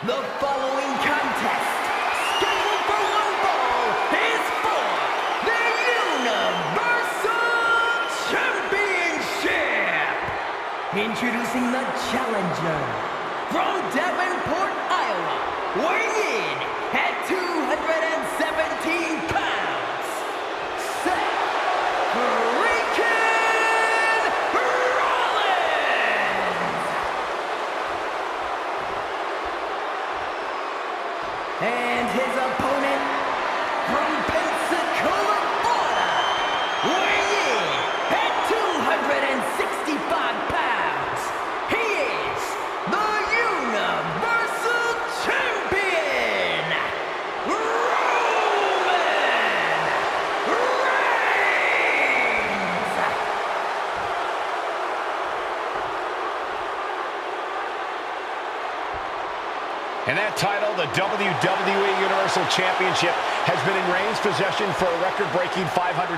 The following contest, scheduled for one fall, is for the Universal Championship. Introducing the challenger from Davenport, Iowa, weighing in at 217 pounds, Seth and his opponent from Pensacola, Florida, weighing in at 265 pounds, he is the Universal Champion, Roman Reigns! And that title, the WWE Universal Championship, has been in Reigns' possession for a record-breaking 516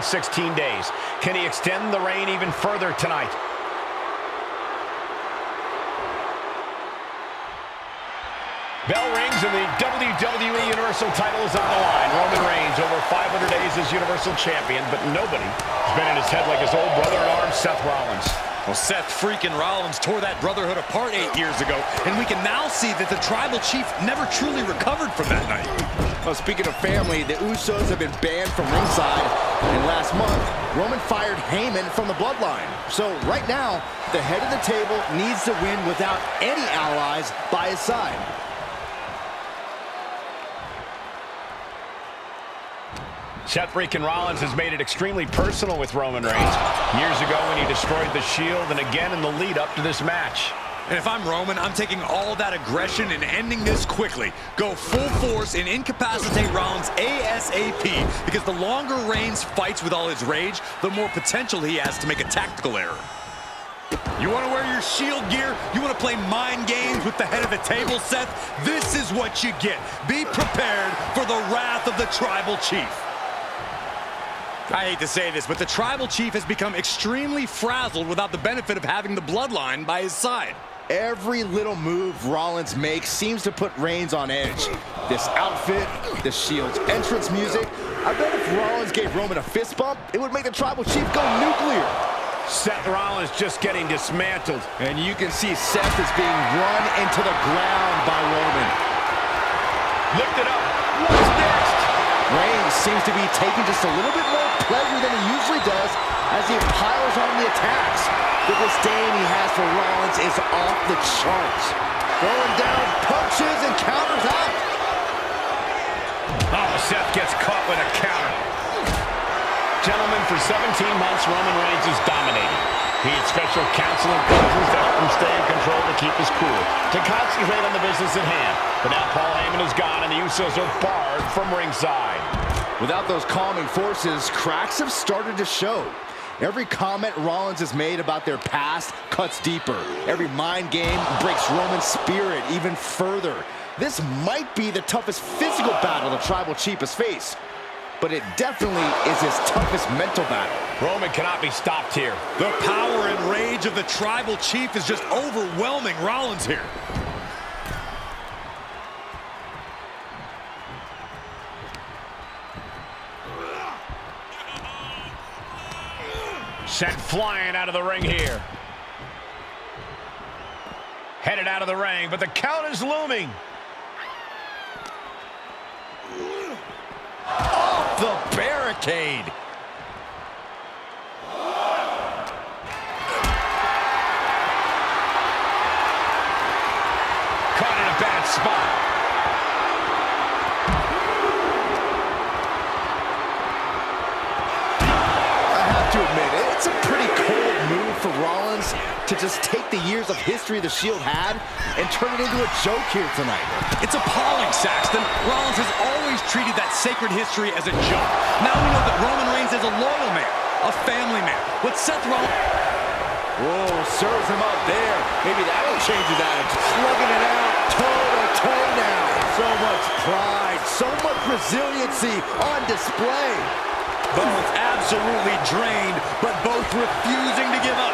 days. Can he extend the reign even further tonight? Bell rings and the WWE Universal title is on the line. Roman Reigns over 500 days as Universal Champion, but nobody has been in his head like his old brother-in-arms, Seth Rollins. Well, Seth freaking Rollins tore that brotherhood apart 8 years ago, and we can now see that the Tribal Chief never truly recovered from that night. Well, speaking of family, the Usos have been banned from ringside, and last month, Roman fired Heyman from the Bloodline. So right now, the head of the table needs to win without any allies by his side. Seth freaking Rollins has made it extremely personal with Roman Reigns. Years ago when he destroyed the Shield, and again in the lead up to this match. And if I'm Roman, I'm taking all that aggression and ending this quickly. Go full force and incapacitate Rollins ASAP, because the longer Reigns fights with all his rage, the more potential he has to make a tactical error. You want to wear your Shield gear? You want to play mind games with the head of the table, Seth? This is what you get. Be prepared for the wrath of the Tribal Chief. I hate to say this, but the Tribal Chief has become extremely frazzled without the benefit of having the Bloodline by his side. Every little move Rollins makes seems to put Reigns on edge. This outfit, the Shield's entrance music. I bet if Rollins gave Roman a fist bump, it would make the Tribal Chief go nuclear. Seth Rollins just getting dismantled. And you can see Seth is being run into the ground by Roman. Lift it up. What's next? Reigns seems to be taking just a little bit more pleasure than he usually does as he piles on the attacks. The disdain he has for Rollins is off the charts. Throwing down punches and counters out. Oh, Seth gets caught with a counter. Gentlemen, for 17 months, Roman Reigns is dominating. He had special counsel and coaches to help him stay in control to keep his cool, to concentrate on the business at hand. But now Paul Heyman is gone and the Usos are barred from ringside. Without those calming forces, cracks have started to show. Every comment Rollins has made about their past cuts deeper. Every mind game breaks Roman's spirit even further. This might be the toughest physical battle the Tribal Chief has faced, but it definitely is his toughest mental battle. Roman cannot be stopped here. The power and rage of the Tribal Chief is just overwhelming Rollins here. Sent flying out of the ring here. Headed out of the ring, but the count is looming. Off the barricade. Caught in a bad spot. It's a pretty cold move for Rollins to just take the years of history the Shield had and turn it into a joke here tonight. It's appalling, Saxton. Rollins has always treated that sacred history as a joke. Now we know that Roman Reigns is a loyal man, a family man. With Seth Rollins... Whoa, serves him up there. Maybe that'll change his attitude. Slugging it out, toe-to-toe now. So much pride, so much resiliency on display. Both absolutely drained, but both refusing to give up.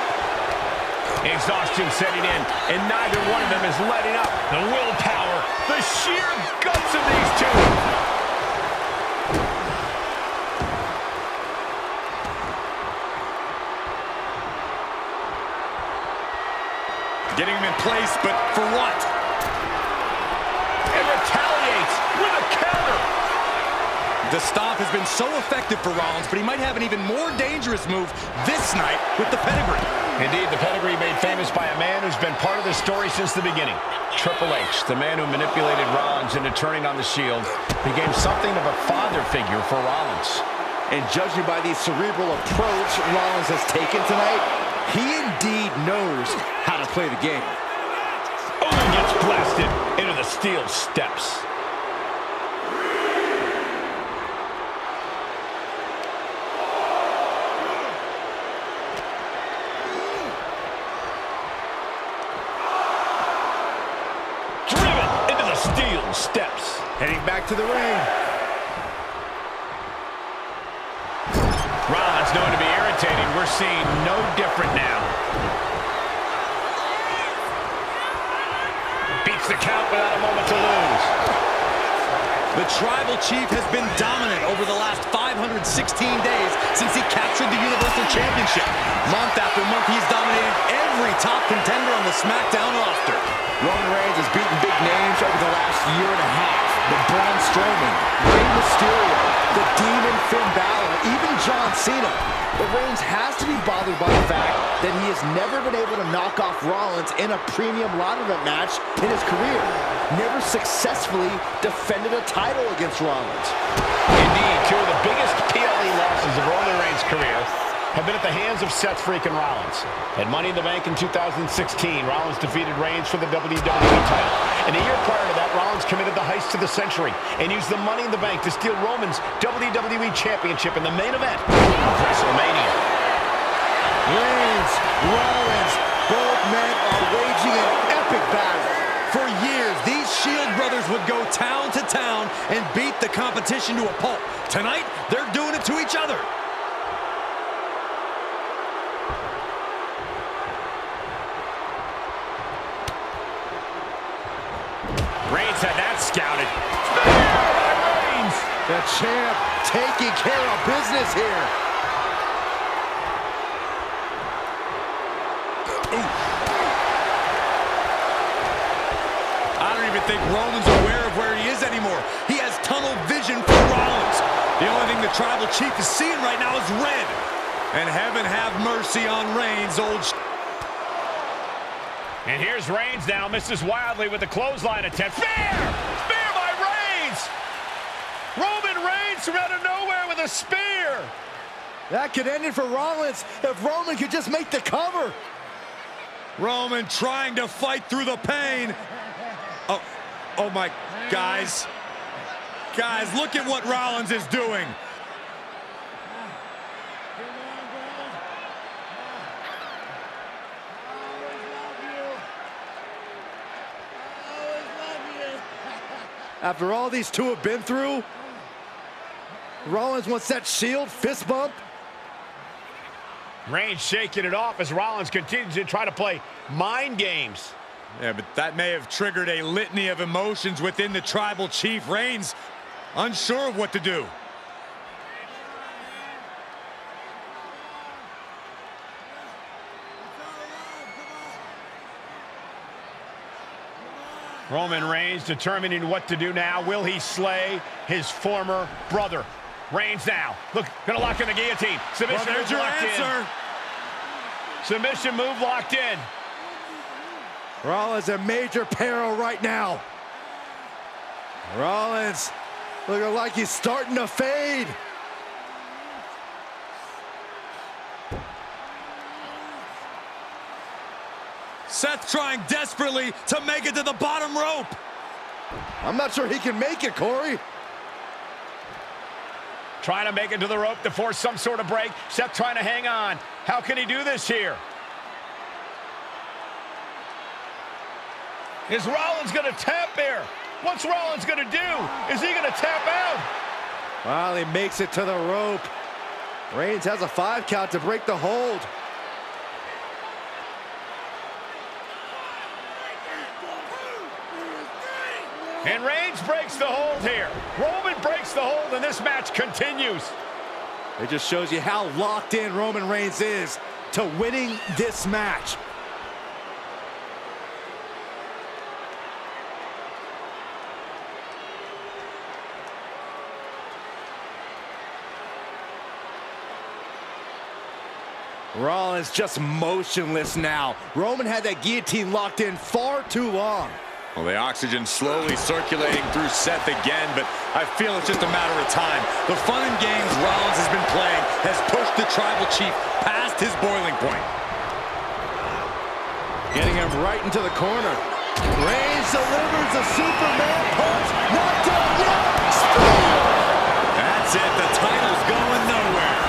Exhaustion setting in, and neither one of them is letting up. The willpower The sheer guts of these two. Getting him in place, but for what? And retaliates with a counter. The stomp has been so effective for Rollins, but he might have an even more dangerous move this night with the pedigree. Indeed, the pedigree made famous by a man who's been part of the story since the beginning. Triple H, the man who manipulated Rollins into turning on the Shield, became something of a father figure for Rollins. And judging by the cerebral approach Rollins has taken tonight, he indeed knows how to play the game. Oh, and gets blasted into the steel steps. Driven into the steel steps. Heading back to the ring. Rollins known to be irritating. We're seeing no different now. Beats the count without a moment to lose. The Tribal Chief has been dominant over the last 516 days since he captured the Universal Championship. Month after month, he's dominated every top contender on the SmackDown roster. Roman Reigns has beaten big names over the last year and a half. The Braun Strowman, Rey Mysterio, the Demon Finn Balor, even John Cena. But Reigns has to be bothered by the fact that he has never been able to knock off Rollins in a premium ladder event match in his career. Never successfully defended a title against Rollins. Indeed, two of the biggest PLE losses of Roman Reigns' career have been at the hands of Seth freaking Rollins. At Money in the Bank in 2016, Rollins defeated Reigns for the WWE title. And a year prior to that, Rollins committed the heist of the century and used the Money in the Bank to steal Roman's WWE Championship in the main event of WrestleMania. Reigns, Rollins, both men are waging an epic battle. For years, these Shield brothers would go town to town and beat the competition to a pulp. Tonight, they're doing it to each other. Reigns had that scouted. Reigns! The champ taking care of business here. I don't even think Roman's aware of where he is anymore. He has tunnel vision for Rollins. The only thing the Tribal Chief is seeing right now is red. And heaven have mercy on Reigns, And here's Reigns now, misses wildly with the clothesline attempt. Spear! Spear by Reigns! Roman Reigns from out of nowhere with a spear! That could end it for Rollins if Roman could just make the cover. Roman trying to fight through the pain. Oh my, guys. Guys, look at what Rollins is doing. After all these two have been through, Rollins wants that Shield fist bump. Reigns shaking it off as Rollins continues to try to play mind games. Yeah, but that may have triggered a litany of emotions within the Tribal Chief. Reigns unsure of what to do. Roman Reigns determining what to do now. Will he slay his former brother? Reigns now. Look, gonna lock in the guillotine. Submission Well, there's move your locked answer. in. Submission move locked in. Rollins in major peril right now. Rollins looking like he's starting to fade. Seth trying desperately to make it to the bottom rope. I'm not sure he can make it, Corey. Trying to make it to the rope to force some sort of break. Seth trying to hang on. How can he do this here? Is Rollins going to tap here? What's Rollins going to do? Is he going to tap out? Well, he makes it to the rope. Reigns has a 5 count to break the hold. And Reigns breaks the hold here. Roman breaks the hold, and this match continues. It just shows you how locked in Roman Reigns is to winning this match. Rollins just motionless now. Roman had that guillotine locked in far too long. Well, the oxygen slowly circulating through Seth again, but I feel it's just a matter of time. The fun and games Rollins has been playing has pushed the Tribal Chief past his boiling point. Getting him right into the corner. Reigns delivers a Superman punch. Not done yet. Spear! That's it. The title's going nowhere.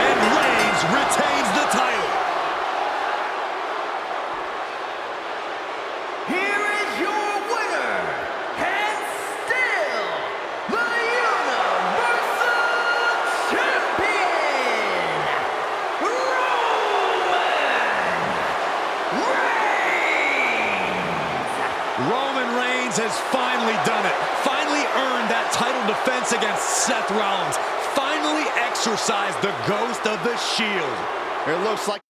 And Reigns retains the title. Here is your winner, and still the Universal Champion, Roman Reigns has finally done it. Finally earned that title defense against Seth Rollins. Finally exorcised the ghost of the Shield. It looks like